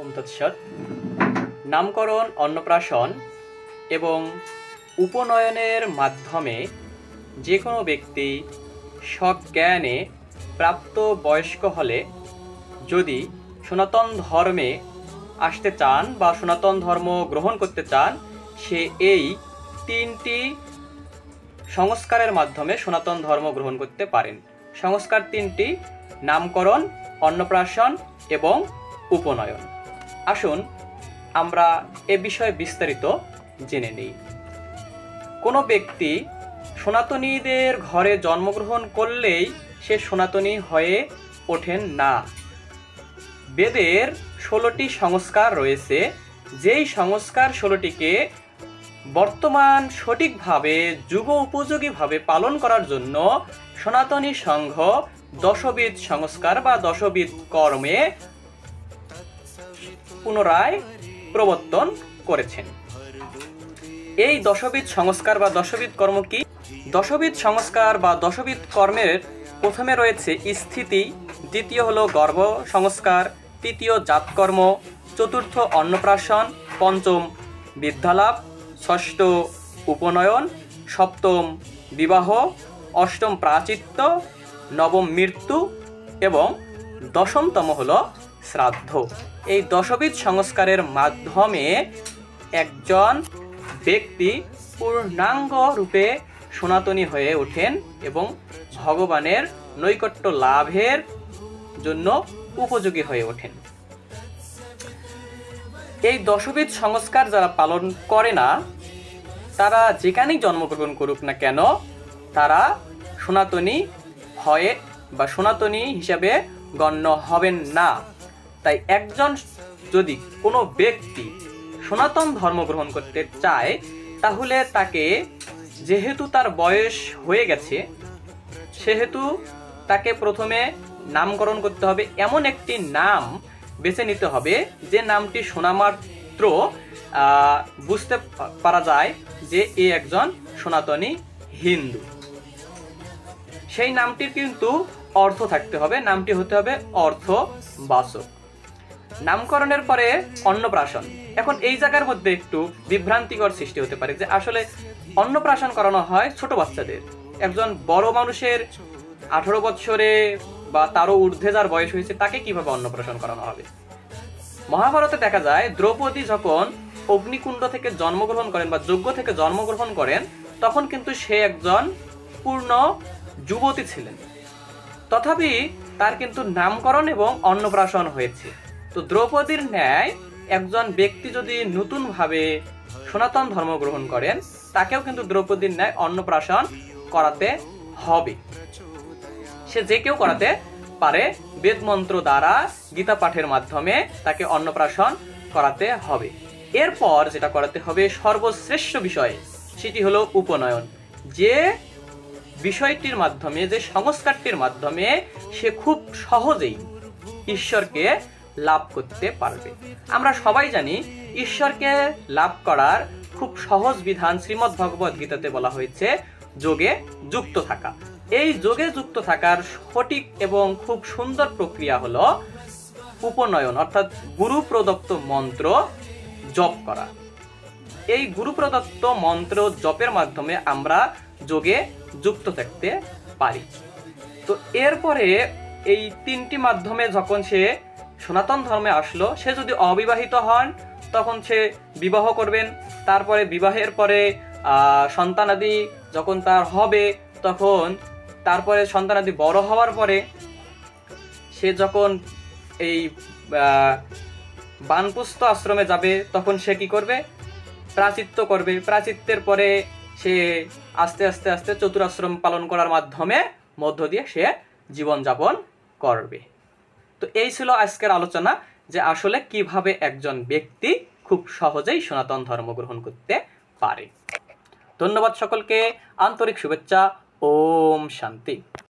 ওম তৎসৎ। নামকরণ, অন্নপ্রাশন এবং উপনয়নের মাধ্যমে যে কোনো ব্যক্তি সজ্ঞানে প্রাপ্ত বয়স্ক হলে যদি সনাতন ধর্মে আসতে চান বা সনাতন ধর্ম গ্রহণ করতে চান, সে এই 3টি সংস্কারের মাধ্যমে সনাতন ধর্ম গ্রহণ করতে পারেন। সংস্কার 3টি: নামকরণ, অন্নপ্রাশন এবং উপনয়ন। আসুন আমরা এ বিষয়ে বিস্তারিত জেনে নিই। কোনো ব্যক্তি সনাতনীদের ঘরে জন্মগ্রহণ করলেই সে সনাতনী হয়ে ওঠেন না। বেদের 16টি সংস্কার রয়েছে, যেই সংস্কার 16টিকে বর্তমান সঠিকভাবে যুগ উপযোগীভাবে পালন করার জন্য সনাতনী সংঘ দশবিধ সংস্কার বা দশবিধ কর্মে পুনরায় প্রবর্তন করেছেন। এই দশবিধ সংস্কার বা দশবিধ কর্ম কি? দশবিধ সংস্কার বা দশবিধ কর্মের প্রথমে রয়েছে স্থিতি, দ্বিতীয় হলো গর্ভ সংস্কার, তৃতীয় জাতকর্ম, চতুর্থ অন্নপ্রাশন, পঞ্চম বিদ্যালাভ, ষষ্ঠ উপনয়ন, সপ্তম বিবাহ, অষ্টম প্রাচিত্য, নবম মৃত্যু এবং দশমতম হলো শ্রাদ্ধ। এই দশবিধ সংস্কারের মাধ্যমে একজন ব্যক্তি পূর্ণাঙ্গ রূপে সনাতনী হয়ে ওঠেন এবং ভগবানের নৈকট্য লাভের জন্য উপযোগী হয়ে ওঠেন। এই দশবিধ সংস্কার যারা পালন করে না, তারা যেখানেই জন্মগ্রহণ করুক না কেন, তারা সনাতনী হয়ে বা সনাতনী হিসাবে গণ্য হবেন না। তাই একজন যদি কোনো ব্যক্তি সনাতন ধর্ম গ্রহণ করতে চায়, তাহলে তাকে, যেহেতু তার বয়স হয়ে গেছে, সেহেতু তাকে প্রথমে নামকরণ করতে হবে। এমন একটি নাম বেছে নিতে হবে যে নামটি শোনা মাত্র বুঝতে পারা যায় যে এ একজন সনাতনী হিন্দু। সেই নামটির কিন্তু অর্থ থাকতে হবে, নামটি হতে হবে অর্থবাচক। নামকরণের পরে অন্নপ্রাশন। এখন এই জায়গার মধ্যে একটু বিভ্রান্তিকর সৃষ্টি হতে পারে যে আসলে অন্নপ্রাশন করানো হয় ছোট বাচ্চাদের। একজন বড় মানুষের 18 বছরে বা তারও ঊর্ধ্বে যার বয়স হয়েছে, তাকে কিভাবে অন্নপ্রাশন করানো হবে? মহাভারতে দেখা যায় দ্রৌপদী যখন অগ্নিকুণ্ড থেকে জন্মগ্রহণ করেন বা যজ্ঞ থেকে জন্মগ্রহণ করেন, তখন কিন্তু সে একজন পূর্ণ যুবতী ছিলেন। তথাপি তার কিন্তু নামকরণ এবং অন্নপ্রাশন হয়েছে। তো দ্রৌপদীর ন্যায় একজন ব্যক্তি যদি নতুনভাবে সনাতন ধর্ম গ্রহণ করেন, তাকেও কিন্তু দ্রৌপদীর ন্যায় অন্নপ্রাশন করাতে হবে। সে যে কেউ করাতে পারে, বেদ মন্ত্র দ্বারা, গীতা পাঠের মাধ্যমে তাকে অন্নপ্রাশন করাতে হবে। এরপর যেটা করাতে হবে সর্বশ্রেষ্ঠ বিষয়, সেটি হলো উপনয়ন। যে বিষয়টির মাধ্যমে, যে সংস্কারটির মাধ্যমে সে খুব সহজেই ঈশ্বরকে লাভ করতে পারবে। আমরা সবাই জানি ঈশ্বরকে লাভ করার খুব সহজ বিধান শ্রীমদ্ ভগবদ গীতাতে বলা হয়েছে যোগে যুক্ত থাকা। এই যোগে যুক্ত থাকার সঠিক এবং খুব সুন্দর প্রক্রিয়া হলো উপনয়ন, অর্থাৎ গুরু প্রদত্ত মন্ত্র জপ করা। এই গুরু প্রদত্ত মন্ত্র জপের মাধ্যমে আমরা যোগে যুক্ত থাকতে পারি। তো এরপরে এই 3টি মাধ্যমে যখন সে সনাতন ধর্মে আসলো, সে যদি অবিবাহিত হন তখন সে বিবাহ করবেন। তারপরে বিবাহের পরে সন্তানাদি যখন তার হবে, তখন তারপরে সন্তানাদি বড় হওয়ার পরে সে যখন এই বানপ্রস্থ আশ্রমে যাবে, তখন সে কি করবে? প্রাচিত্য করবে। প্রাচিত্যের পরে সে আস্তে আস্তে আস্তে চতুরাশ্রম পালন করার মাধ্যমে মধ্য দিয়ে সে জীবনযাপন করবে। তো এই ছিল আজকের আলোচনা, যে আসলে কিভাবে একজন ব্যক্তি খুব সহজেই সনাতন ধর্ম গ্রহণ করতে পারে। ধন্যবাদ সকলকে, আন্তরিক শুভেচ্ছা। ওম শান্তি।